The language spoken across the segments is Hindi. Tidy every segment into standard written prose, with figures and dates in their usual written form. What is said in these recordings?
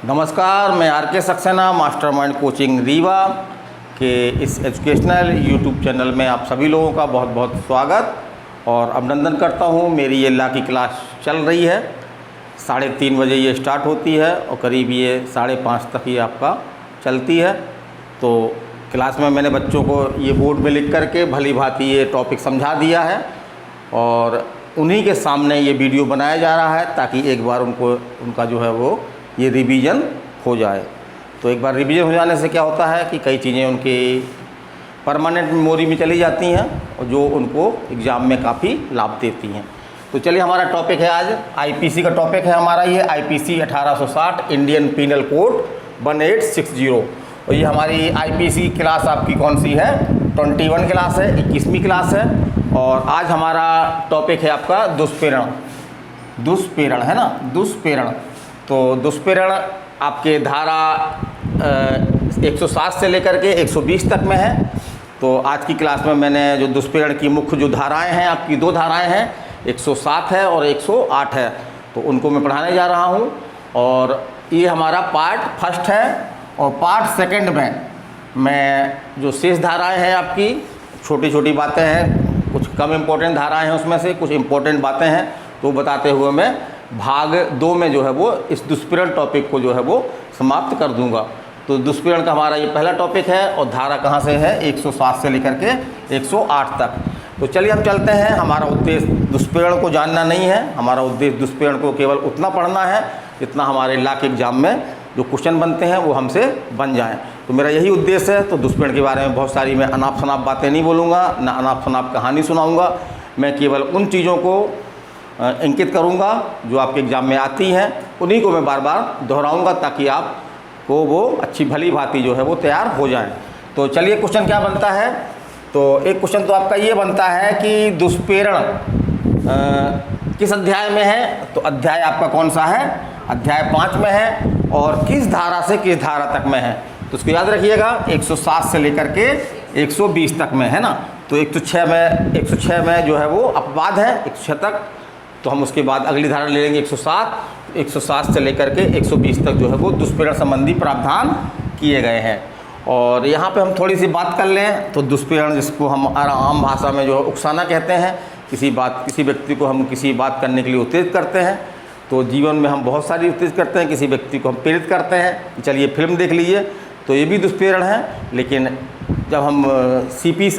नमस्कार, मैं आर के सक्सेना मास्टरमाइंड कोचिंग रीवा के इस एजुकेशनल यूट्यूब चैनल में आप सभी लोगों का बहुत बहुत स्वागत और अभिनंदन करता हूँ। मेरी ये ला की क्लास चल रही है, 3:30 बजे ये स्टार्ट होती है और करीब ये 5:30 तक ये आपका चलती है। तो क्लास में मैंने बच्चों को ये बोर्ड में लिख करके भली भांति ये टॉपिक समझा दिया है और उन्हीं के सामने ये वीडियो बनाया जा रहा है ताकि एक बार उनका जो है वो ये रिवीजन हो जाए। तो एक बार रिवीजन हो जाने से क्या होता है कि कई चीज़ें उनकी परमानेंट मेमोरी में चली जाती हैं और जो उनको एग्ज़ाम में काफ़ी लाभ देती हैं। तो चलिए, हमारा टॉपिक है आज आईपीसी का टॉपिक है हमारा ये आईपीसी 1860 इंडियन पीनल कोड 1860। और ये हमारी आईपीसी क्लास आपकी कौन सी है? 21 क्लास है, 21वीं क्लास है। और आज हमारा टॉपिक है आपका दुष्प्रेरण। दुष्प्रेरण है ना, दुष्प्रेरण। तो दुष्प्रेरण आपके धारा 107 से लेकर के 120 तक में है। तो आज की क्लास में मैंने जो दुष्प्रेरण की मुख्य जो धाराएं हैं, आपकी 2 धाराएं हैं, 107 है और 108 है, तो उनको मैं पढ़ाने जा रहा हूं। और ये हमारा पार्ट फर्स्ट है और पार्ट सेकंड में मैं जो शेष धाराएं हैं आपकी छोटी छोटी बातें हैं, कुछ कम इम्पोर्टेंट धाराएं हैं, उसमें से कुछ इम्पोर्टेंट बातें हैं, तो बताते हुए मैं भाग 2 में जो है वो इस दुष्प्रेरण टॉपिक को जो है वो समाप्त कर दूंगा। तो दुष्प्रेरण का हमारा ये पहला टॉपिक है और धारा कहाँ से है? 107 से लेकर के 108 तक। तो चलिए हम चलते हैं। हमारा उद्देश्य दुष्प्रेरण को जानना नहीं है, हमारा उद्देश्य दुष्प्रेरण को केवल उतना पढ़ना है जितना हमारे ला के एग्जाम में जो क्वेश्चन बनते हैं वो हमसे बन जाएँ। तो मेरा यही उद्देश्य है। तो दुष्प्रेरण के बारे में बहुत सारी मैं अनाप शनाप बातें नहीं बोलूँगा, ना अनाप शनाप कहानी सुनाऊँगा। मैं केवल उन चीज़ों को अंकित करूंगा जो आपके एग्ज़ाम में आती हैं, उन्हीं को मैं बार बार दोहराऊंगा ताकि आपको वो अच्छी भली भांति जो है वो तैयार हो जाए। तो चलिए, क्वेश्चन क्या बनता है? तो एक क्वेश्चन तो आपका ये बनता है कि दुष्प्रेरण किस अध्याय में है? तो अध्याय आपका कौन सा है? अध्याय 5 में है। और किस धारा से किस धारा तक में है? तो उसको याद रखिएगा, 107 से लेकर के 120 तक में है ना। तो 106 में जो है वो अपवाद है, 106 तक। तो हम उसके बाद अगली धारा ले लेंगे 107 से लेकर के 120 तक जो है वो दुष्प्रेरण संबंधी प्रावधान किए गए हैं। और यहाँ पे हम थोड़ी सी बात कर लें तो दुष्प्रेरण, जिसको हम आम भाषा में जो है उकसाना कहते हैं, किसी व्यक्ति को हम किसी बात करने के लिए उत्तेजित करते हैं। तो जीवन में हम बहुत सारी उत्तेजित करते हैं, किसी व्यक्ति को हम प्रेरित करते हैं कि चलिए फिल्म देख लीजिए, तो ये भी दुष्प्रेरण है। लेकिन जब हम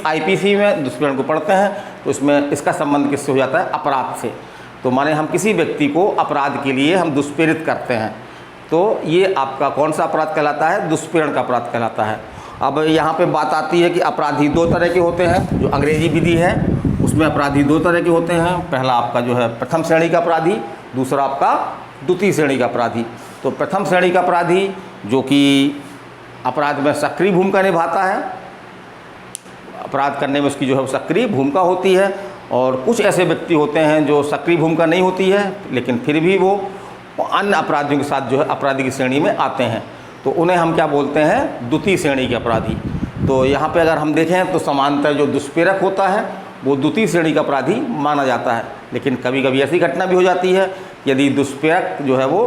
आईपीसी में दुष्प्रेरण को पढ़ते हैं तो इसमें इसका संबंध किससे हो जाता है? अपराध से। तो माने हम किसी व्यक्ति को अपराध के लिए हम दुष्प्रेरित करते हैं, तो ये आपका कौन सा अपराध कहलाता है? दुष्प्रेरण का अपराध कहलाता है। अब यहाँ पे बात आती है कि अपराधी 2 तरह के होते हैं। जो अंग्रेजी विधि है उसमें अपराधी 2 तरह के होते हैं। पहला आपका जो है प्रथम श्रेणी का अपराधी, दूसरा आपका द्वितीय श्रेणी का अपराधी। तो प्रथम श्रेणी का अपराधी जो कि अपराध में सक्रिय भूमिका निभाता है, अपराध करने में उसकी जो है सक्रिय भूमिका होती है। और कुछ ऐसे व्यक्ति होते हैं जो सक्रिय भूमिका नहीं होती है लेकिन फिर भी वो अन्य अपराधियों के साथ जो है अपराधी की श्रेणी में आते हैं, तो उन्हें हम क्या बोलते हैं? द्वितीय श्रेणी के अपराधी। तो यहाँ पे अगर हम देखें तो समांतर जो दुष्प्रेरक होता है वो द्वितीय श्रेणी का अपराधी माना जाता है। लेकिन कभी कभी ऐसी घटना भी हो जाती है, यदि दुष्प्रेरक जो है वो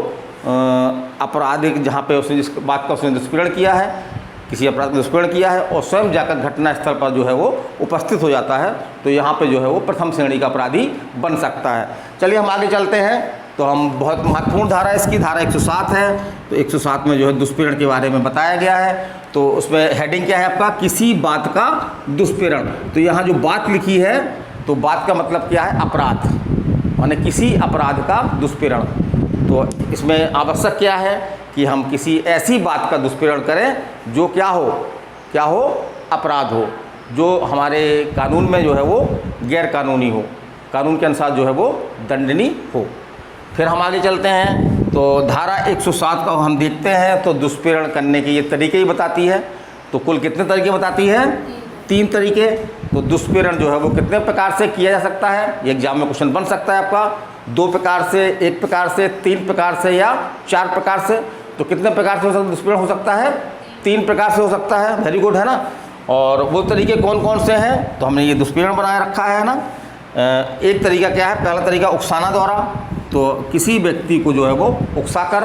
अपराध जहाँ पे उसने जिस बात का उसने दुष्प्रेरण किया है, किसी अपराध का दुष्प्रेरण किया है और स्वयं जाकर घटना स्थल पर जो है वो उपस्थित हो जाता है, तो यहाँ पे जो है वो प्रथम श्रेणी का अपराधी बन सकता है। चलिए हम आगे चलते हैं। तो हम बहुत महत्वपूर्ण धारा इसकी धारा 107 है। तो 107 में जो है दुष्प्रेरण के बारे में बताया गया है। तो उसमें हेडिंग क्या है आपका? किसी बात का दुष्प्रेरण। तो यहाँ जो बात लिखी है, तो बात का मतलब क्या है? अपराध, माने किसी अपराध का दुष्प्रेरण। तो इसमें आवश्यक क्या है कि हम किसी ऐसी बात का दुष्प्रेरण करें जो क्या हो? अपराध हो, जो हमारे कानून में जो है वो गैर कानूनी हो, कानून के अनुसार जो है वो दंडनीय हो। फिर हम आगे चलते हैं। तो धारा 107 का हम देखते हैं तो दुष्प्रेरण करने के ये तरीके ही बताती है। तो कुल कितने तरीके बताती है? 3 तरीके। तो दुष्प्रेरण जो है वो कितने प्रकार से किया जा सकता है? ये एग्जाम में क्वेश्चन बन सकता है आपका 2 प्रकार से, 1 प्रकार से, 3 प्रकार से या 4 प्रकार से। तो कितने प्रकार से दुष्प्रेरण हो सकता है? 3 प्रकार से हो सकता है। वेरी गुड, है ना। और वो तरीके कौन कौन से हैं? तो हमने ये दुष्प्रेरण बनाए रखा है ना। एक तरीका क्या है? पहला तरीका उकसाना द्वारा। तो किसी व्यक्ति को जो है वो उकसाकर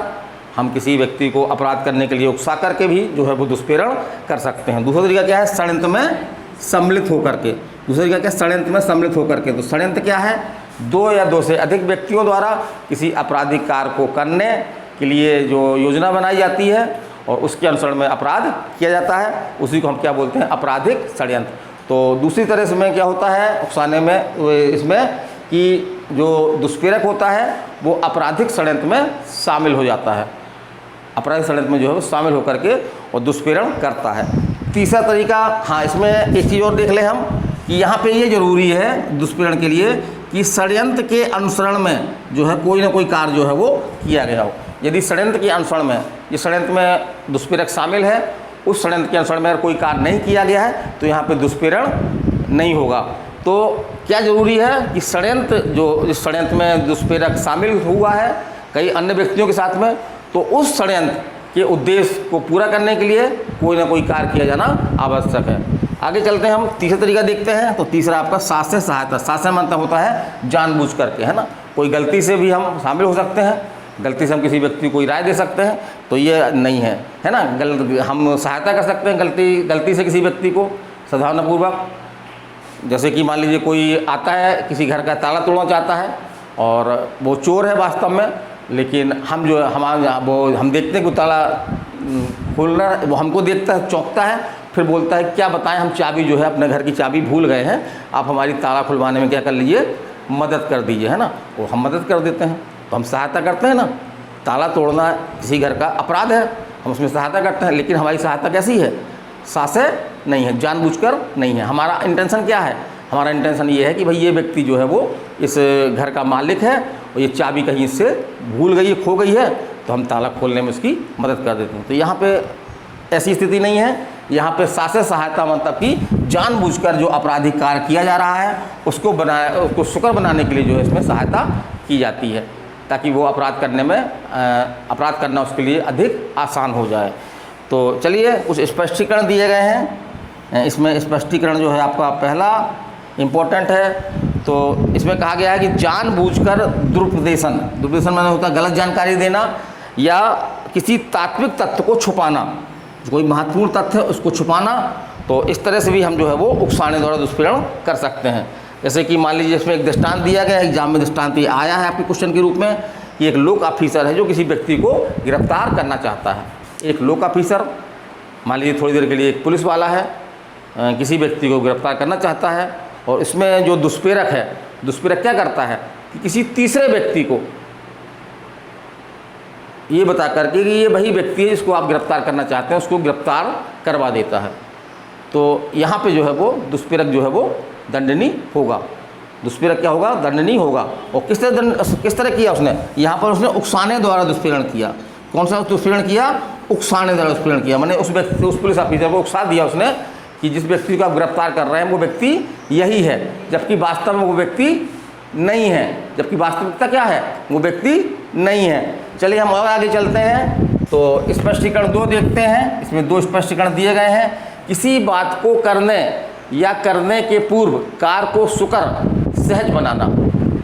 हम किसी व्यक्ति को अपराध करने के लिए उकसा करके भी जो है वो दुष्प्रेरण कर सकते हैं। दूसरा तरीका क्या है, षड्यंत्र में सम्मिलित होकर के। दूसरा तरीका क्या है, षड्यंत्र में सम्मिलित होकर के। तो षड्यंत्र क्या है, दो या दो से अधिक व्यक्तियों द्वारा किसी आपराधिक कार्य को करने के लिए जो योजना बनाई जाती है और उसके अनुसरण में अपराध किया जाता है, उसी को हम क्या बोलते हैं, आपराधिक षड्यंत्र। तो दूसरी तरह से में क्या होता है उकसाने में, इसमें कि जो दुष्प्रेरक होता है वो आपराधिक षड्यंत्र में शामिल हो जाता है, अपराधिक षड्यंत्र में जो है वो शामिल होकर के और दुष्प्रेरण करता है। तीसरा तरीका, हाँ इसमें एक चीज़ और देख लें हम कि यहाँ पे ये जरूरी है दुष्प्रेरण के लिए कि षड्यंत्र के अनुसरण में जो है कोई ना कोई कार्य जो है वो किया गया हो। यदि षड्यंत्र के अनुसरण में, जिस षड्यंत्र में दुष्प्रेरक शामिल है, उस षड्यंत्र के अनुसरण में अगर कोई कार्य नहीं किया गया है तो यहाँ पे दुष्प्रेरण नहीं होगा। तो क्या जरूरी है कि षड्यंत्र, जो इस षड्यंत्र में दुष्प्रेरक शामिल हुआ है कई अन्य व्यक्तियों के साथ में, तो उस षड्यंत्र के उद्देश्य को पूरा करने के लिए कोई ना कोई कार्य किया जाना आवश्यक है। आगे चलते हैं, हम तीसरा तरीका देखते हैं। तो तीसरा आपका साक्ष्य सहायता। साक्ष्य मतलब होता है जानबूझ करके, है ना, कोई गलती से भी हम शामिल हो सकते हैं, गलती से हम किसी व्यक्ति को राय दे सकते हैं, तो ये नहीं है ना। हम सहायता कर सकते हैं गलती से किसी व्यक्ति को सद्भावनापूर्वक। जैसे कि मान लीजिए कोई आता है, किसी घर का ताला तोड़ना चाहता है और वो चोर है वास्तव में, लेकिन हम जो हम देखते हैं कि ताला खोलना, वो हमको देखता है, चौंकता है, फिर बोलता है क्या बताएं, हम चाबी जो है अपने घर की चाबी भूल गए हैं, आप हमारी ताला खुलवाने में क्या कर लीजिए, मदद कर दीजिए, है ना। वो हम मदद कर देते हैं, तो हम सहायता करते हैं ना। ताला तोड़ना किसी घर का अपराध है, हम उसमें सहायता करते हैं, लेकिन हमारी सहायता कैसी है, सासे नहीं है, जानबूझकर नहीं है। हमारा इंटेंशन क्या है, हमारा इंटेंशन ये है कि भाई ये व्यक्ति जो है वो इस घर का मालिक है और ये चाबी कहीं इससे भूल गई है, खो गई है, तो हम ताला खोलने में उसकी मदद कर देते हैं। तो यहाँ पे ऐसी स्थिति नहीं है, यहाँ पे सासे सहायता मतलब कि जानबूझकर जो आपराधिक कार्य किया जा रहा है उसको सुकर बनाने के लिए जो है इसमें सहायता की जाती है, ताकि वो अपराध करना उसके लिए अधिक आसान हो जाए। तो चलिए कुछ स्पष्टीकरण दिए गए हैं। इसमें स्पष्टीकरण जो है आपका पहला इम्पोर्टेंट है। तो इसमें कहा गया है कि जानबूझकर दुरुपदेशन माने होता है गलत जानकारी देना या किसी तात्विक तथ्य को छुपाना, कोई महत्वपूर्ण तथ्य है उसको छुपाना। तो इस तरह से भी हम जो है वो उकसाने द्वारा दुष्प्रेरण कर सकते हैं। जैसे कि मान लीजिए इसमें एक दृष्टांत दिया गया है, एग्जाम में दृष्टांत ये आया है आपके क्वेश्चन के रूप में कि एक लोक ऑफिसर है जो किसी व्यक्ति को गिरफ्तार करना चाहता है। एक लोक ऑफिसर, मान लीजिए थोड़ी देर के लिए एक पुलिस वाला है, किसी व्यक्ति को गिरफ्तार करना चाहता है, और इसमें जो दुष्प्रेरक है, दुष्प्रेरक क्या करता है कि किसी तीसरे व्यक्ति को ये बता करके कि ये वही व्यक्ति है जिसको आप गिरफ्तार करना चाहते हैं, उसको गिरफ्तार करवा देता है। तो यहाँ पे जो है वो दुष्प्रेरक जो है वो दंडनीय होगा। दुष्प्रेरक क्या होगा, दंडनीय होगा। और किस तरह किया उसने, यहाँ पर उसने उकसाने द्वारा दुष्प्रेरण किया। कौन सा दुष्प्रेरण किया, उकसाने द्वारा दुष्प्रेरण किया। मैंने उस पुलिस ऑफिसर को उकसा दिया उसने कि जिस व्यक्ति को आप गिरफ्तार कर रहे हैं वो व्यक्ति यही है, जबकि वास्तव में वो व्यक्ति नहीं है, जबकि वास्तविकता क्या है, वो व्यक्ति नहीं है। चलिए हम और आगे चलते हैं। तो स्पष्टीकरण 2 देखते हैं। इसमें 2 स्पष्टीकरण दिए गए हैं। किसी बात को करने या करने के पूर्व कार्य को सुकर सहज बनाना।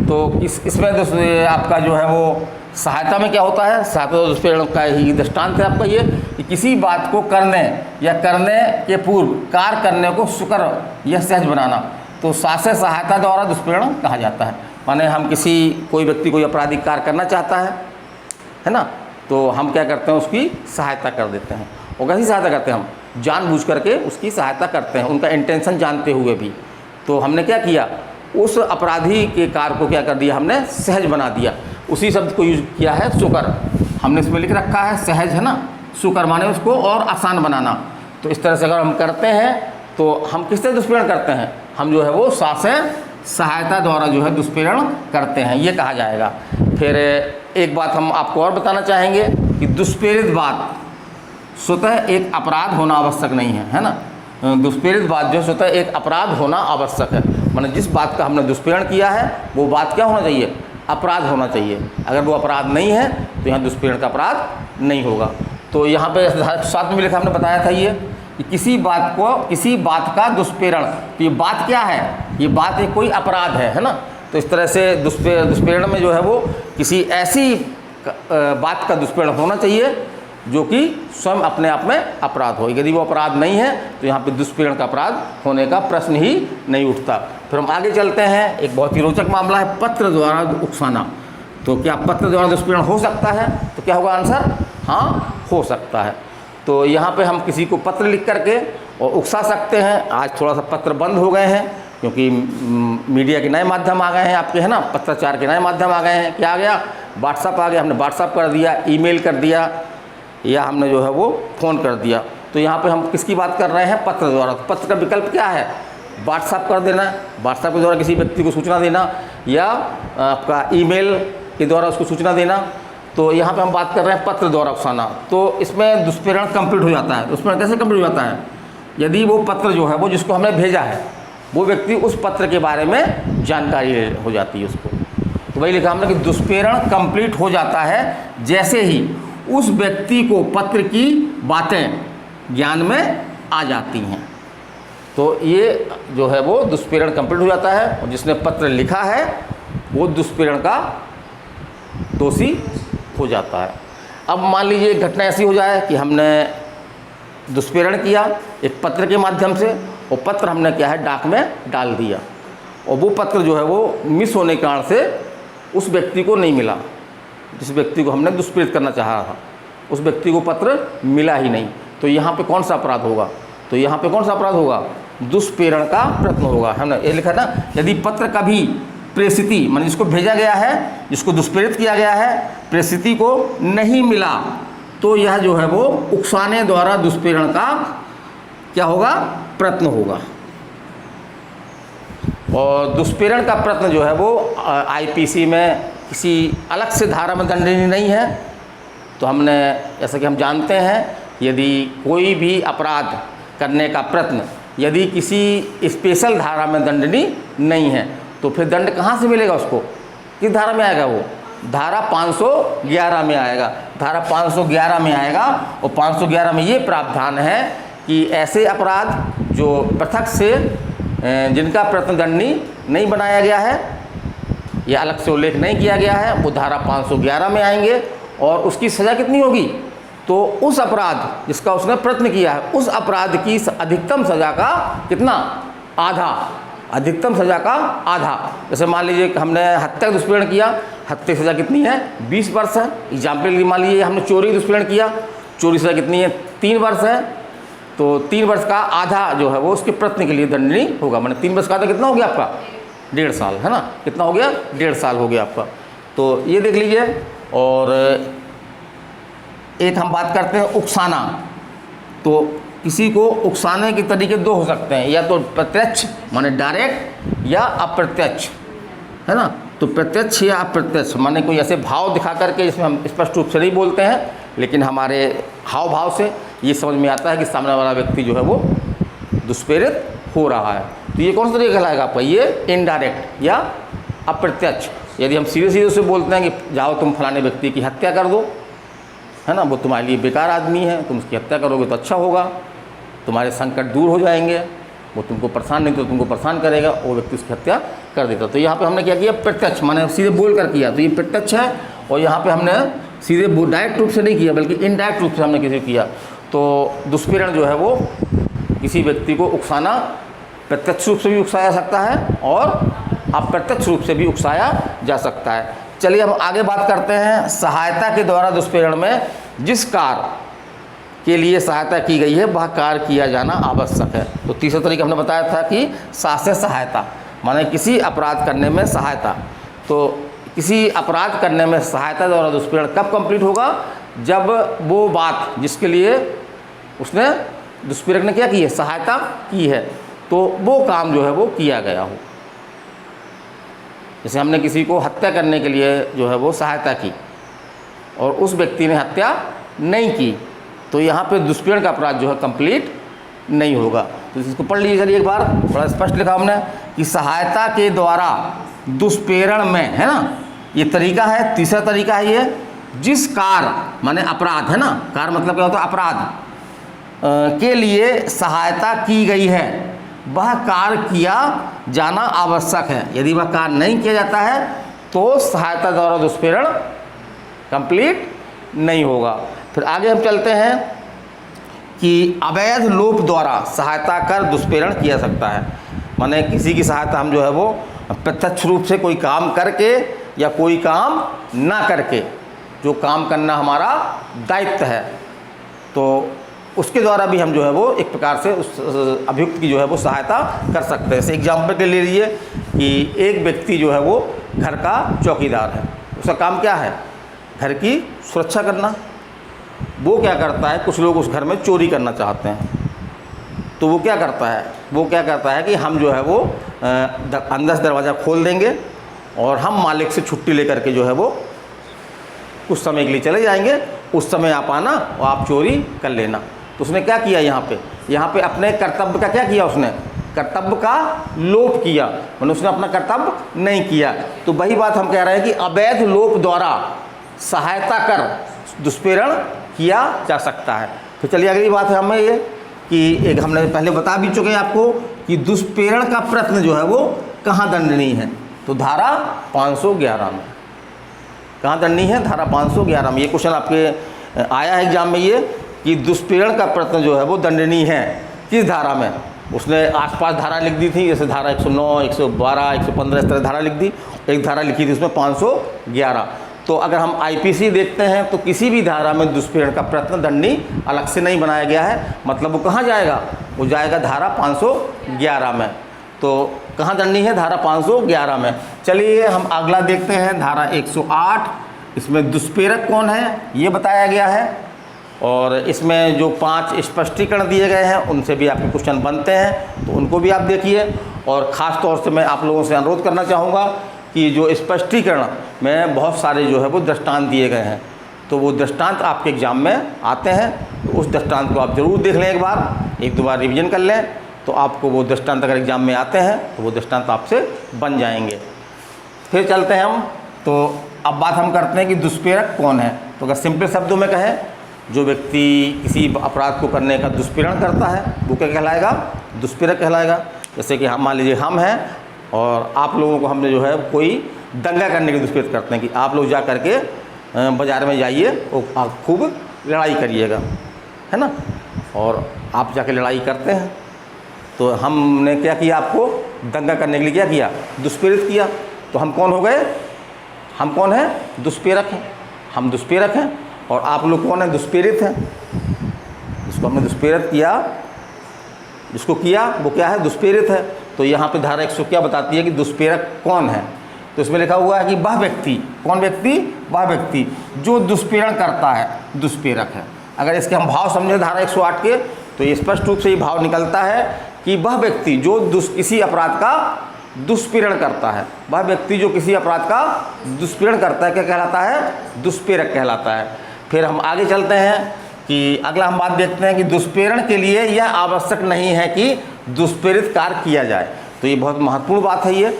तो इसमें आपका जो है वो सहायता में क्या होता है, सहायता दुष्प्रेरण का ही दृष्टांत है आपका ये कि किसी बात को करने या करने के पूर्व कार्य करने को सुकर या सहज बनाना। तो सासे सहायता द्वारा दुष्प्रेरण कहा जाता है। माने हम कोई व्यक्ति कोई आपराधिक कार्य करना चाहता है ना, तो हम क्या करते हैं, उसकी सहायता कर देते हैं। और कैसी सहायता करते हैं, हम जानबूझ करके उसकी सहायता करते हैं, उनका इंटेंशन जानते हुए भी। तो हमने क्या किया, उस अपराधी के कार्य को क्या कर दिया, हमने सहज बना दिया। उसी शब्द को यूज किया है सुकर, हमने इसमें लिख रखा है सहज, है ना, सुकर माने उसको और आसान बनाना। तो इस तरह से अगर हम करते हैं तो हम किस तरह दुष्प्रेरण करते हैं, हम जो है वो सासे सहायता द्वारा जो है दुष्प्रेरण करते हैं, ये कहा जाएगा। फिर एक बात हम आपको और बताना चाहेंगे कि दुष्प्रेरित बात स्वतः एक अपराध होना आवश्यक नहीं है ना। दुष्प्रेरित बात जो स्वतः एक अपराध होना आवश्यक है। माने जिस बात का हमने दुष्प्रेरण किया है वो बात क्या होना चाहिए, अपराध होना चाहिए। अगर वो अपराध नहीं है तो यहाँ दुष्प्रेरण का अपराध नहीं होगा। तो यहाँ पे साथ में लिखा हमने बताया था ये कि किसी बात का दुष्प्रेरण, तो ये बात क्या है, ये बात एक कोई अपराध है ना। तो इस तरह से दुष्प्रेरण में जो है वो किसी ऐसी बात का दुष्प्रेरण होना चाहिए जो कि स्वयं अपने आप में अपराध हो। यदि वो अपराध नहीं है तो यहाँ पे दुष्प्रेरण का अपराध होने का प्रश्न ही नहीं उठता। फिर हम आगे चलते हैं, एक बहुत ही रोचक मामला है पत्र द्वारा उकसाना। तो क्या पत्र द्वारा दुष्प्रेरण हो सकता है? तो क्या होगा आंसर? हाँ, हो सकता है। तो यहाँ पे हम किसी को पत्र लिख करके और उकसा सकते हैं। आज थोड़ा सा पत्र बंद हो गए हैं क्योंकि मीडिया के नए माध्यम आ गए हैं आपके, है ना, पत्राचार के नए माध्यम आ गए हैं। क्या आ गया? व्हाट्सअप आ गया। हमने व्हाट्सअप कर दिया, ईमेल कर दिया, या हमने जो है वो फ़ोन कर दिया। तो यहाँ पे हम किसकी बात कर रहे हैं? पत्र द्वारा। तो पत्र का विकल्प क्या है? व्हाट्सअप कर देना, व्हाट्सएप के द्वारा किसी व्यक्ति को सूचना देना, या आपका ईमेल के द्वारा उसको सूचना देना। तो यहाँ पे हम बात कर रहे हैं पत्र द्वारा उकसाना। तो इसमें दुष्प्रेरण कंप्लीट हो जाता है। दुष्प्रेरण कैसे कंप्लीट हो जाता है? यदि वो पत्र जो है वो जिसको हमने भेजा है वो व्यक्ति उस पत्र के बारे में जानकारी हो जाती है उसको। तो वही लिखा हमने कि दुष्प्रेरण कंप्लीट हो जाता है जैसे ही उस व्यक्ति को पत्र की बातें ज्ञान में आ जाती हैं। तो ये जो है वो दुष्प्रेरण कंप्लीट हो जाता है और जिसने पत्र लिखा है वो दुष्प्रेरण का दोषी हो जाता है। अब मान लीजिए एक घटना ऐसी हो जाए कि हमने दुष्प्रेरण किया एक पत्र के माध्यम से, और पत्र हमने क्या है डाक में डाल दिया, और वो पत्र जो है वो मिस होने के कारण से उस व्यक्ति को नहीं मिला जिस व्यक्ति को हमने दुष्प्रेरित करना चाहा था, उस व्यक्ति को पत्र मिला ही नहीं। तो यहाँ पे कौन सा अपराध होगा? तो यहाँ पे कौन सा अपराध होगा? दुष्प्रेरण का प्रयत्न होगा, है ना। ये लिखा ना, यदि पत्र कभी प्रेषिती माने जिसको भेजा गया है, जिसको दुष्प्रेरित किया गया है, प्रेषिती को नहीं मिला तो यह जो है वो उकसाने द्वारा दुष्प्रेरण का क्या होगा? प्रयत्न होगा। और दुष्प्रेरण का प्रयत्न जो है वो आईपीसी में किसी अलग से धारा में दंडनीय नहीं है। तो हमने जैसा कि हम जानते हैं, यदि कोई भी अपराध करने का प्रयत्न यदि किसी स्पेशल धारा में दंडनीय नहीं है तो फिर दंड कहाँ से मिलेगा उसको? किस धारा में आएगा? वो धारा 511 में आएगा। धारा 511 में आएगा, और 511 में ये प्रावधान है कि ऐसे अपराध जो पृथक से जिनका प्रयत्न दंडनीय नहीं बनाया गया है या अलग से उल्लेख नहीं किया गया है वो धारा 511 में आएंगे। और उसकी सज़ा कितनी होगी? तो उस अपराध जिसका उसने प्रयत्न किया है उस अपराध की अधिकतम सज़ा का कितना? आधा। अधिकतम सज़ा का आधा। जैसे मान लीजिए कि हमने हत्या का दुष्प्रेरण किया, हत्या की सज़ा कितनी है? 20 वर्ष है। एग्जाम्पल के लिए मान लीजिए हमने चोरी का दुष्प्रेरण किया, चोरी सज़ा कितनी है? 3 वर्ष है। तो 3 वर्ष का आधा जो है वो उसके प्रयत्न के लिए दंडनीय होगा। मैंने 3 वर्ष का आधा कितना हो गया आपका? 1.5 साल, है ना। कितना हो गया? 1.5 साल हो गया आपका। तो ये देख लीजिए। और एक हम बात करते हैं उकसाना। तो किसी को उकसाने के तरीके 2 हो सकते हैं, या तो प्रत्यक्ष माने डायरेक्ट, या अप्रत्यक्ष, है ना। तो प्रत्यक्ष या अप्रत्यक्ष माने कोई ऐसे भाव दिखा करके, इसमें हम स्पष्ट रूप से नहीं बोलते हैं लेकिन हमारे हाव भाव से ये समझ में आता है कि सामने वाला व्यक्ति जो है वो दुष्प्रेरित हो रहा है। तो ये कौन सा तरीका कहलाएगा आपका? ये इनडायरेक्ट या अप्रत्यक्ष। यदि हम सीधे सीधे उसे बोलते हैं कि जाओ तुम फलाने व्यक्ति की हत्या कर दो, है ना, वो तुम्हारे लिए बेकार आदमी है, तुम उसकी हत्या करोगे तो अच्छा होगा, तुम्हारे संकट दूर हो जाएंगे, वो तुमको परेशान नहीं तो तुमको परेशान करेगा, वो व्यक्ति उसकी हत्या कर देता। तो यहाँ पे हमने क्या किया? प्रत्यक्ष माने सीधे बोल कर किया, तो ये प्रत्यक्ष है। और यहाँ पे हमने सीधे डायरेक्ट रूप से नहीं किया बल्कि इनडायरेक्ट रूप से हमने किसी किया। तो दुष्प्रेरण जो है वो किसी व्यक्ति को उकसाना प्रत्यक्ष रूप से भी उकसाया जा सकता है और अप्रत्यक्ष रूप से भी उकसाया जा सकता है। चलिए हम आगे बात करते हैं सहायता के द्वारा दुष्प्रेरण में जिस कार्य के लिए सहायता की गई है वह कार्य किया जाना आवश्यक है। तो तीसरा तरीका हमने बताया था कि शास्त्रीय सहायता माने किसी अपराध करने में सहायता। तो किसी अपराध करने में सहायता द्वारा दुष्प्रेरण कब कंप्लीट होगा? जब वो बात जिसके लिए उसने दुष्प्रेरक ने क्या की है? सहायता की है, तो वो काम जो है वो किया गया हो। जैसे हमने किसी को हत्या करने के लिए जो है वो सहायता की और उस व्यक्ति ने हत्या नहीं की, तो यहाँ पे दुष्प्रेरण का अपराध जो है कंप्लीट नहीं होगा। तो इसको पढ़ लीजिए चलिए एक बार, बड़ा स्पष्ट लिखा हमने कि सहायता के द्वारा दुष्प्रेरण में, है ना, ये तरीका है, तीसरा तरीका है ये, जिस कार्य माने अपराध, है ना, कार्य मतलब क्या होता है? अपराध के लिए सहायता की गई है वह कार्य किया जाना आवश्यक है। यदि वह कार्य नहीं किया जाता है तो सहायता द्वारा दुष्प्रेरण कंप्लीट नहीं होगा। फिर आगे हम चलते हैं कि अवैध लोप द्वारा सहायता कर दुष्प्रेरण किया सकता है। माने किसी की सहायता हम जो है वो प्रत्यक्ष रूप से कोई काम करके या कोई काम ना करके, जो काम करना हमारा दायित्व है, तो उसके द्वारा भी हम जो है वो एक प्रकार से उस अभियुक्त की जो है वो सहायता कर सकते हैं। जैसे एग्जाम्पल के लिए लीजिए कि एक व्यक्ति जो है वो घर का चौकीदार है, उसका काम क्या है? घर की सुरक्षा करना। वो क्या करता है, कुछ लोग उस घर में चोरी करना चाहते हैं, तो वो क्या करता है कि हम जो है वो अंदर से दरवाज़ा खोल देंगे और हम मालिक से छुट्टी लेकर के जो है वो कुछ समय के लिए चले जाएंगे, उस समय आप आना और आप चोरी कर लेना। तो उसने क्या किया यहाँ पे अपने कर्तव्य का क्या किया? उसने कर्तव्य का लोप किया, मतलब उसने अपना कर्तव्य नहीं किया। तो वही बात हम कह रहे हैं कि अवैध लोप द्वारा सहायता कर दुष्प्रेरण किया जा सकता है। तो चलिए अगली बात है हमें ये कि एक हमने पहले बता भी चुके हैं आपको कि दुष्प्रेरण का प्रयत्न जो है वो कहाँ दंडनीय है। तो धारा 511 में। कहाँ दंडनीय है? धारा 511 में। ये क्वेश्चन आपके आया है एग्जाम में ये कि दुष्प्रेरण का प्रयत्न जो है वो दंडनीय है किस धारा में। उसने आसपास धारा लिख दी थी, जैसे धारा 109, 112, 115 इस तरह धारा लिख दी। एक धारा लिखी थी उसमें 511। तो अगर हम आईपीसी देखते हैं तो किसी भी धारा में दुष्प्रेरण का प्रयत्न दंडनीय अलग से नहीं बनाया गया है। मतलब वो कहाँ जाएगा? वो जाएगा धारा 511 में। तो कहाँ दंडनीय है? धारा 511 में। चलिए हम अगला देखते हैं, धारा 108। इसमें दुष्प्रेरक कौन है ये बताया गया है, और इसमें जो 5 स्पष्टीकरण दिए गए हैं उनसे भी आपके क्वेश्चन बनते हैं, तो उनको भी आप देखिए। और ख़ास तौर से मैं आप लोगों से अनुरोध करना चाहूँगा कि जो स्पष्टीकरण में बहुत सारे जो है वो दृष्टांत दिए गए हैं, तो वो दृष्टांत आपके एग्जाम में आते हैं, तो उस दृष्टांत को आप ज़रूर देख लें, एक दो बार रिवीजन कर लें, तो आपको वो दृष्टांत अगर एग्जाम में आते हैं तो वो दृष्टांत आपसे बन जाएंगे। फिर चलते हैं हम, तो अब बात हम करते हैं कि दुष्प्रेरक कौन है। तो अगर सिंपल शब्दों में कहें, जो व्यक्ति किसी अपराध को करने का दुष्प्रेरण करता है वो क्या कहलाएगा? दुष्प्रेरक कहलाएगा। जैसे कि हम मान लीजिए हम हैं और आप लोगों को हमने जो है कोई दंगा करने की दुष्प्रेरित करते हैं कि आप लोग जा करके बाज़ार में जाइए और खूब लड़ाई करिएगा, है ना, और आप जाके लड़ाई करते हैं, तो हमने क्या किया? आपको दंगा करने के लिए क्या किया? दुष्प्रेरित किया। तो हम कौन हो गए? हम कौन हैं? दुष्प्रेरक हैं। हम दुष्प्रेरक हैं और आप लोग कौन है? दुष्प्रेरित हैं। जिसको हमने दुष्प्रेरित किया, जिसको किया वो क्या है? दुष्प्रेरित है। तो यहाँ पे धारा 100 क्या बताती है कि दुष्प्रेरक कौन है? तो इसमें लिखा हुआ है कि वह व्यक्ति, कौन व्यक्ति? वह व्यक्ति जो दुष्प्रेरण करता है दुष्प्रेरक है। अगर इसके हम भाव समझें धारा 108 के, तो ये स्पष्ट रूप से ये भाव निकलता है कि वह व्यक्ति जो किसी अपराध का दुष्प्रेरण करता है, वह व्यक्ति जो किसी अपराध का दुष्प्रेरण करता है क्या कहलाता है? दुष्प्रेरक कहलाता है। फिर हम आगे चलते हैं कि अगला हम बात देखते हैं कि दुष्प्रेरण के लिए यह आवश्यक नहीं है कि दुष्प्रेरित कार्य किया जाए। तो ये बहुत महत्वपूर्ण बात है, ये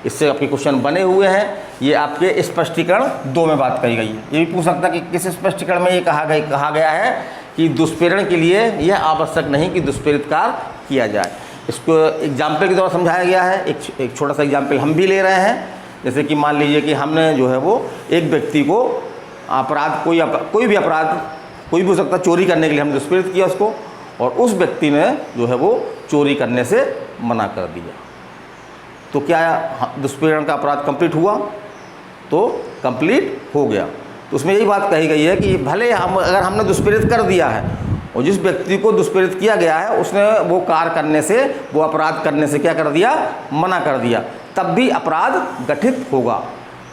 इससे आपके क्वेश्चन बने हुए हैं। ये आपके स्पष्टीकरण 2 में बात कही गई है। ये भी पूछ सकता है कि किस स्पष्टीकरण में ये कहा गया है कि दुष्प्रेरण के लिए यह आवश्यक नहीं कि दुष्प्रेरित कार्य किया जाए। इसको एग्जाम्पल के द्वारा समझाया गया है। एक छोटा सा एग्जाम्पल हम भी ले रहे हैं। जैसे कि मान लीजिए कि हमने जो है वो एक व्यक्ति को अपराध कोई भी अपराध कोई भी हो सकता है, चोरी करने के लिए हमने दुष्प्रेरित किया उसको, और उस व्यक्ति ने जो है वो चोरी करने से मना कर दिया। तो क्या दुष्प्रेरण का अपराध कंप्लीट हुआ? तो कंप्लीट हो गया। तो उसमें यही बात कही गई है कि भले अगर हमने दुष्प्रेरित कर दिया है और जिस व्यक्ति को दुष्प्रेरित किया गया है उसने वो कार्य करने से, वो अपराध करने से क्या कर दिया? मना कर दिया, तब भी अपराध गठित होगा।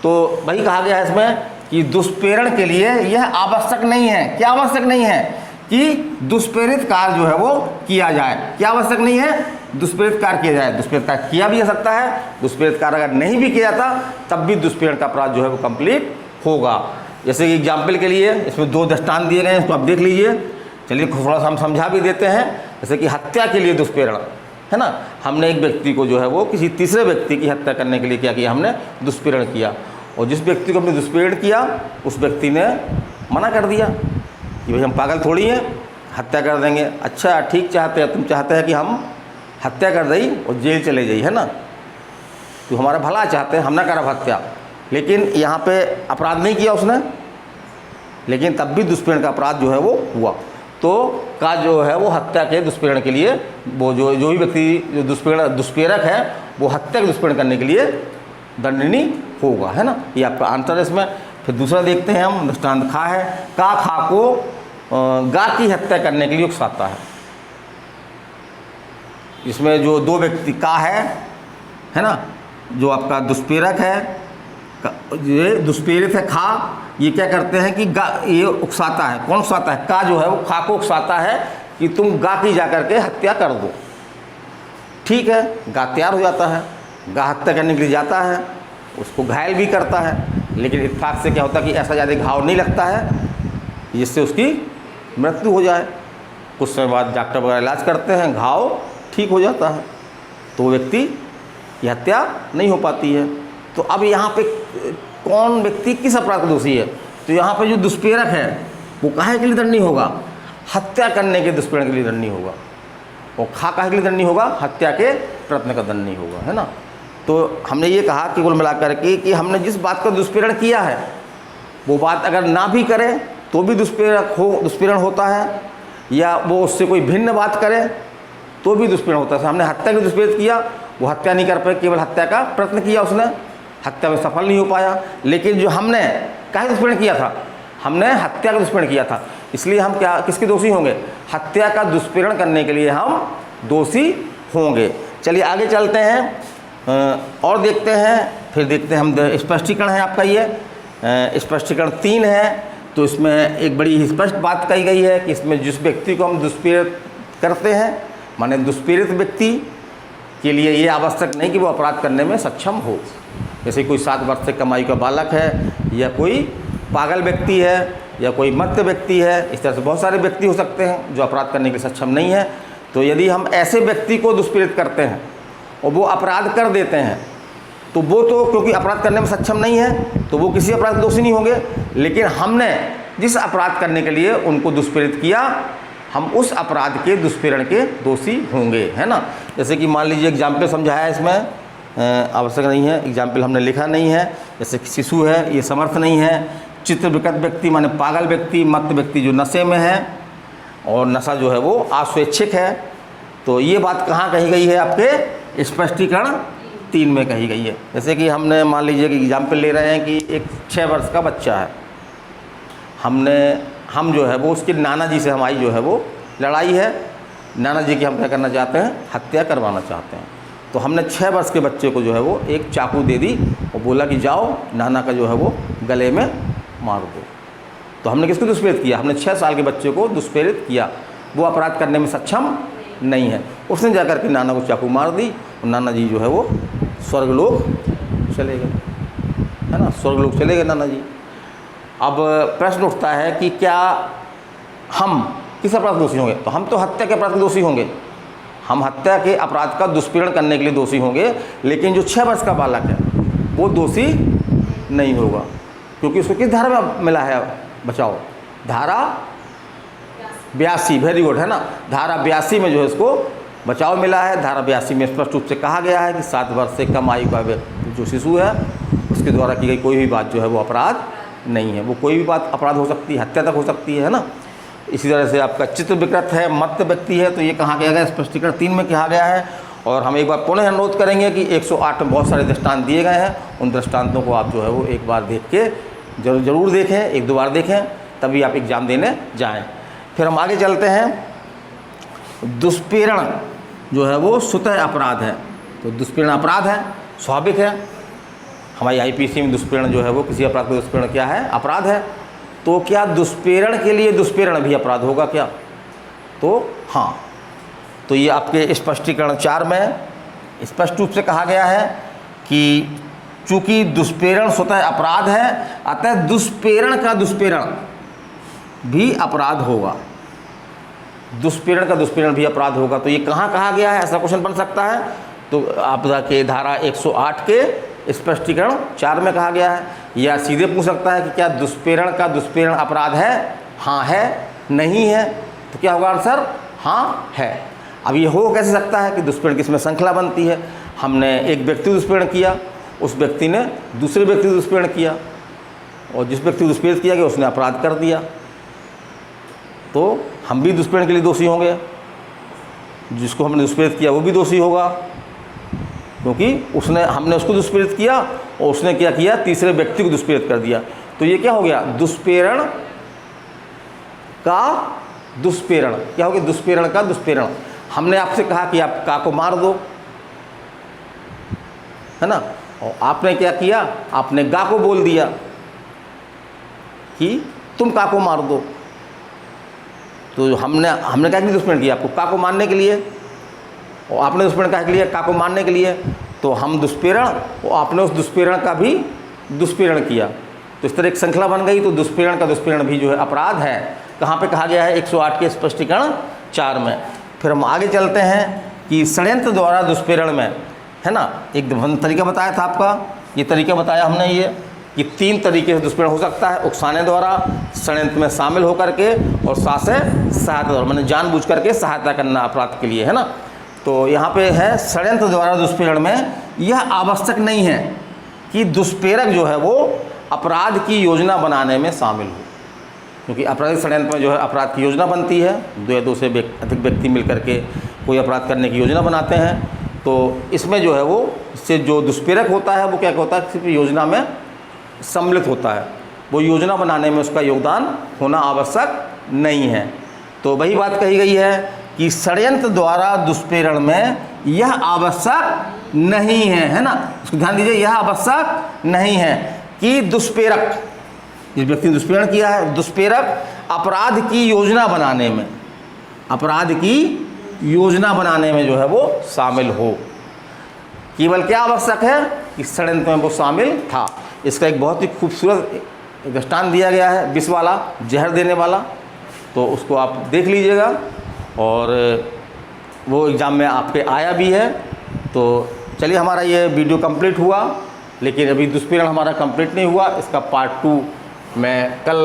तो वही कहा गया है इसमें कि दुष्प्रेरण के लिए यह आवश्यक नहीं है। क्या आवश्यक नहीं है? कि दुष्प्रेरित कार्य जो है वो किया जाए। क्या आवश्यक नहीं है? दुष्प्रेरित कार्य किया जाए। दुष्प्रेरित कार्य किया भी जा सकता है, दुष्प्रेरित कार्य अगर नहीं भी किया जाता तब भी दुष्प्रेरण का अपराध जो है वो कंप्लीट होगा। जैसे कि एग्जाम्पल के लिए इसमें 2 दृष्टांत दिए गए हैं, इसको आप देख लीजिए। चलिए थोड़ा सा हम समझा भी देते हैं। जैसे कि हत्या के लिए दुष्प्रेरण, है ना, हमने एक व्यक्ति को जो है वो किसी तीसरे व्यक्ति की हत्या करने के लिए क्या किया? हमने दुष्प्रेरण किया, और जिस व्यक्ति को हमने दुष्प्रेरण किया उस व्यक्ति ने मना कर दिया कि भाई हम पागल थोड़ी हैं, हत्या कर देंगे। अच्छा ठीक चाहते हैं, तुम चाहते हैं कि हम हत्या कर दें और जेल चले जाइए, है ना, तो हमारा भला चाहते हैं, हम ना करब हत्या। लेकिन यहाँ पे अपराध नहीं किया उसने, लेकिन तब भी दुष्प्रेरण का अपराध जो है वो हुआ, तो का जो है वो हत्या के दुष्प्रेरण के लिए वो जो भी व्यक्ति जो दुष्प्रेरक है वो हत्या के दुष्प्रेरण करने के लिए दंडनीय होगा, है ना। ये आपका आंसर है इसमें। फिर दूसरा देखते हैं हम, दृष्टांत खा है। का खा को गा की हत्या करने के लिए उकसाता है। इसमें जो दो व्यक्ति का है ना, जो आपका दुष्प्रेरक है, ये दुष्प्रेरित है खा, ये क्या करते हैं कि गा ये उकसाता है। कौन उकसाता है? का जो है वो खा को उकसाता है कि तुम गा की जा करके हत्या कर दो। ठीक है, गा तैयार हो जाता है, गा हत्या करने के लिए जाता है, उसको घायल भी करता है, लेकिन इत्तेफाक से क्या होता है कि ऐसा ज़्यादा घाव नहीं लगता है जिससे उसकी मृत्यु हो जाए। कुछ समय बाद डॉक्टर वगैरह इलाज करते हैं, घाव ठीक हो जाता है, तो वो व्यक्ति की हत्या नहीं हो पाती है। तो अब यहाँ पे कौन व्यक्ति किस अपराध का दोषी है? तो यहाँ पे जो दुष्प्रेरक है वो काहे के लिए दंडनीय होगा? हत्या करने के दुष्प्रेरण के लिए दंडनीय होगा। और खा काहे के लिए दंडनीय होगा? हत्या के प्रयत्न का दंडनीय होगा, है ना। तो हमने ये कहा कि कुल मिलाकर के कि हमने जिस बात का दुष्प्रेरण किया है वो बात अगर ना भी करे तो भी दुष्प्रेरण होता है, या वो उससे कोई भिन्न बात करे तो भी दुष्प्रेरण होता है। हमने हत्या के दुष्प्रेरित किया, वो हत्या नहीं कर पाए, केवल हत्या का प्रयत्न किया, उसने हत्या में सफल नहीं हो पाया। लेकिन जो हमने काहे दुष्प्रेरण किया था? हमने हत्या का दुष्प्रेरण किया था, इसलिए हम क्या किसके दोषी होंगे? हत्या का दुष्प्रेरण करने के लिए हम दोषी होंगे। चलिए आगे चलते हैं और देखते हैं। फिर देखते हैं हम स्पष्टीकरण है आपका, ये स्पष्टीकरण 3 है। तो इसमें एक बड़ी स्पष्ट बात कही गई है कि इसमें जिस व्यक्ति को हम दुष्प्रेरित करते हैं, माने दुष्प्रेरित व्यक्ति के लिए ये आवश्यक नहीं कि वो अपराध करने में सक्षम हो। जैसे कोई 7 वर्ष से कम आयु का बालक है, या कोई पागल व्यक्ति है, या कोई मत्त व्यक्ति है, इस तरह से बहुत सारे व्यक्ति हो सकते हैं जो अपराध करने के लिए सक्षम नहीं है। तो यदि हम ऐसे व्यक्ति को दुष्प्रेरित करते हैं और वो अपराध कर देते हैं, तो वो तो क्योंकि अपराध करने में सक्षम नहीं है तो वो किसी अपराध के दोषी नहीं होंगे। लेकिन हमने जिस अपराध करने के लिए उनको दुष्प्रेरित किया, हम उस अपराध के दुष्प्रेरण के दोषी होंगे, है ना। जैसे कि मान लीजिए एग्जाम्पल समझाया है, इसमें आवश्यक नहीं है, एग्जाम्पल हमने लिखा नहीं है। जैसे कि शिशु है, ये समर्थ नहीं है। चित्त विकृत व्यक्ति माने पागल व्यक्ति, मत्त व्यक्ति जो नशे में है, और नशा जो है वो अस्वैच्छिक है। तो ये बात कहाँ कही गई है? आपके स्पष्टीकरण 3 में कही गई है। जैसे कि हमने मान लीजिए कि एग्जाम्पल ले रहे हैं कि एक 6 वर्ष का बच्चा है, हम जो है वो उसके नाना जी से हमारी जो है वो लड़ाई है। नाना जी की हम क्या करना चाहते हैं? हत्या करवाना चाहते हैं। तो हमने 6 वर्ष के बच्चे को जो है वो एक चाकू दे दी और बोला कि जाओ नाना का जो है वो गले में मार दो। तो हमने किसको दुष्प्रेरित किया? हमने 6 साल के बच्चे को दुष्प्रेरित किया। वो अपराध करने में सक्षम नहीं है, उसने जाकर के नाना को चाकू मार दी और नाना जी जो है वो स्वर्गलोक चले गए, है ना। स्वर्गलोक चले गए नाना जी। अब प्रश्न उठता है कि क्या हम किस अपराध दोषी होंगे? तो हम तो हत्या के अपराध के दोषी होंगे। हम हत्या के अपराध का दुष्प्रेरण करने के लिए दोषी होंगे। लेकिन जो 6 वर्ष का बालक है वो दोषी नहीं होगा, क्योंकि उसको किस धारा में मिला है? बचाओ, धारा 82, वेरी गुड, है ना। धारा 82 में जो है इसको बचाव मिला है। धारा 82 में स्पष्ट रूप से कहा गया है कि 7 वर्ष से कम आयु का जो शिशु है उसके द्वारा की गई कोई भी बात जो है वो अपराध नहीं है। वो कोई भी बात अपराध हो सकती है, हत्या तक हो सकती है ना। इसी तरह से आपका चित्त विकृत है, मत्त व्यक्ति है, तो ये कहाँ किया गया? स्पष्टीकरण 3 में कहा गया है। और हम एक बार पुनः अनुरोध करेंगे कि 108 में बहुत सारे दृष्टांत दिए गए हैं। उन दृष्टांतों को आप जो है वो एक बार देख के जरूर देखें, 1-2 बार देखें, तभी आप एग्ज़ाम देने जाएँ। फिर हम आगे चलते हैं। दुष्प्रेरण जो है वो स्वतः अपराध है। तो दुष्प्रेरण अपराध है, स्वाभाविक है। हमारी आईपीसी में दुष्प्रेरण जो है वो किसी अपराध का दुष्प्रेरण क्या है? अपराध है। तो क्या दुष्प्रेरण के लिए दुष्प्रेरण भी अपराध होगा क्या? तो हाँ। तो ये आपके स्पष्टीकरण 4 में स्पष्ट रूप से कहा गया है कि चूँकि दुष्प्रेरण स्वतः अपराध है, अतः दुष्प्रेरण का दुष्प्रेरण भी अपराध होगा। दुष्प्रेरण का दुष्प्रेरण भी अपराध होगा। तो ये कहाँ कहा गया है? ऐसा क्वेश्चन बन सकता है। तो आपदा के धारा 108 के स्पष्टीकरण 4 में कहा गया है। या सीधे पूछ सकता है कि क्या दुष्प्रेरण का दुष्प्रेरण अपराध है? हाँ है, नहीं है। तो क्या होगा आंसर? हाँ है। अब ये हो कैसे सकता है कि दुष्प्रेरण की इसमें श्रृंखला बनती है। हमने एक व्यक्ति दुष्प्रेरण किया, उस व्यक्ति ने दूसरे व्यक्ति दुष्प्रेरण किया, और जिस व्यक्ति को दुष्प्रेरित किया गया उसने अपराध कर दिया, तो हम भी दुष्प्रेरण के लिए दोषी होंगे, जिसको हमने दुष्प्रेरित किया वो भी दोषी होगा, क्योंकि हमने उसको दुष्प्रेरित किया और उसने क्या किया, तीसरे व्यक्ति को दुष्प्रेरित कर दिया। तो ये क्या हो गया, दुष्प्रेरण का दुष्प्रेरण। क्या हो गया, दुष्प्रेरण का दुष्प्रेरण। हमने आपसे कहा कि आप का को मार दो, है ना, और आपने क्या किया, आपने गा को बोल दिया कि तुम का को मार दो। तो हमने क्या दुष्प्रेरण किया, आपको का को मारने के लिए, और आपने दुष्प्रेरण क्या के लिए, का को मारने के लिए। तो हम दुष्प्रेरण और आपने उस दुष्प्रेरण का भी दुष्प्रेरण किया, तो इस तरह एक श्रृंखला बन गई। तो दुष्प्रेरण का दुष्प्रेरण भी जो है अपराध है। कहाँ पे कहा गया है, 108 के स्पष्टीकरण 4 में। फिर हम आगे चलते हैं कि षड्यंत्र द्वारा दुष्प्रेरण में, है ना, एक तरीका बताया था आपका, ये तरीका बताया हमने ये कि 3 तरीके से दुष्प्रेरण हो सकता है, उकसाने द्वारा, षड्यंत्र में शामिल होकर के, और साथ से सहायता द्वारा, मैंने जानबूझ करके सहायता करना अपराध के लिए, है ना। तो यहाँ पे है षड्यंत्र द्वारा दुष्प्रेरण में यह आवश्यक नहीं है कि दुष्प्रेरक जो है वो अपराध की योजना बनाने में शामिल हो, क्योंकि आपराधिक षड्यंत्र में जो है अपराध की योजना बनती है, 2 या 2 से अधिक व्यक्ति मिलकर के कोई अपराध करने की योजना बनाते हैं। तो इसमें जो है वो इससे जो दुष्प्रेरक होता है वो क्या होता है, सिर्फ योजना में सम्मिलित होता है, वो योजना बनाने में उसका योगदान होना आवश्यक नहीं है। तो वही बात कही गई है कि षड्यंत्र द्वारा दुष्प्रेरण में यह आवश्यक नहीं है ना, उसको ध्यान दीजिए, यह आवश्यक नहीं है कि दुष्प्रेरक, जिस व्यक्ति ने दुष्प्रेरण किया है, दुष्प्रेरक अपराध की योजना बनाने में, अपराध की योजना बनाने में जो है वो शामिल हो। केवल क्या आवश्यक है कि षड्यंत्र में वो शामिल था। इसका एक बहुत ही खूबसूरत दृष्टांत दिया गया है, विष वाला, जहर देने वाला, तो उसको आप देख लीजिएगा, और वो एग्ज़ाम में आपके आया भी है। तो चलिए, हमारा ये वीडियो कंप्लीट हुआ, लेकिन अभी दुष्प्रेरण हमारा कंप्लीट नहीं हुआ। इसका पार्ट 2 मैं कल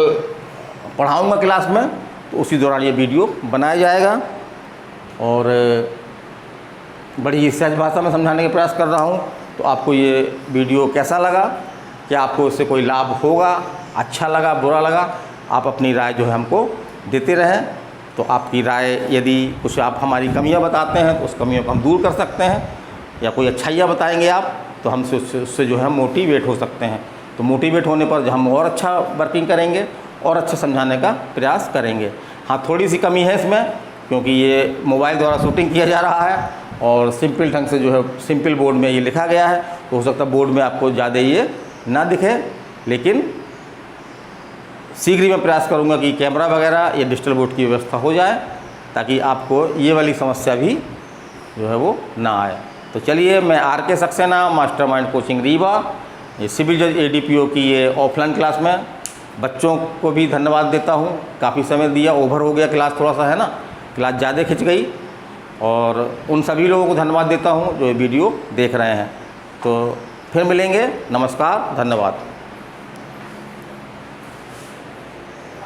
पढ़ाऊँगा क्लास में, तो उसी दौरान ये वीडियो बनाया जाएगा। और बड़ी ही सहज भाषा में समझाने का प्रयास कर रहा हूँ। तो आपको ये वीडियो कैसा लगा, क्या आपको इससे कोई लाभ होगा, अच्छा लगा, बुरा लगा, आप अपनी राय जो है हमको देते रहें। तो आपकी राय, यदि कुछ आप हमारी कमियां बताते हैं तो उस कमियों को हम दूर कर सकते हैं, या कोई अच्छाइयाँ बताएंगे आप तो हमसे उससे जो है मोटिवेट हो सकते हैं। तो मोटिवेट होने पर जो हम और अच्छा वर्किंग करेंगे और अच्छा समझाने का प्रयास करेंगे। हाँ, थोड़ी सी कमी है इसमें, क्योंकि ये मोबाइल द्वारा शूटिंग किया जा रहा है और सिंपल ढंग से जो है सिंपल बोर्ड में ये लिखा गया है, तो हो सकता है बोर्ड में आपको ज़्यादा ये ना दिखे, लेकिन शीघ्र ही मैं प्रयास करूंगा कि कैमरा वगैरह या डिजिटल बोर्ड की व्यवस्था हो जाए, ताकि आपको ये वाली समस्या भी जो है वो ना आए। तो चलिए, मैं RK Saxena, mastermind coaching Rewa, ये सिविल जज ADPO की ये ऑफलाइन क्लास में बच्चों को भी धन्यवाद देता हूँ। काफ़ी समय दिया, ओवर हो गया क्लास थोड़ा सा, है ना, क्लास ज़्यादा खिंच गई, और उन सभी लोगों को धन्यवाद देता हूँ जो ये वीडियो देख रहे हैं। तो फिर मिलेंगे, नमस्कार, धन्यवाद।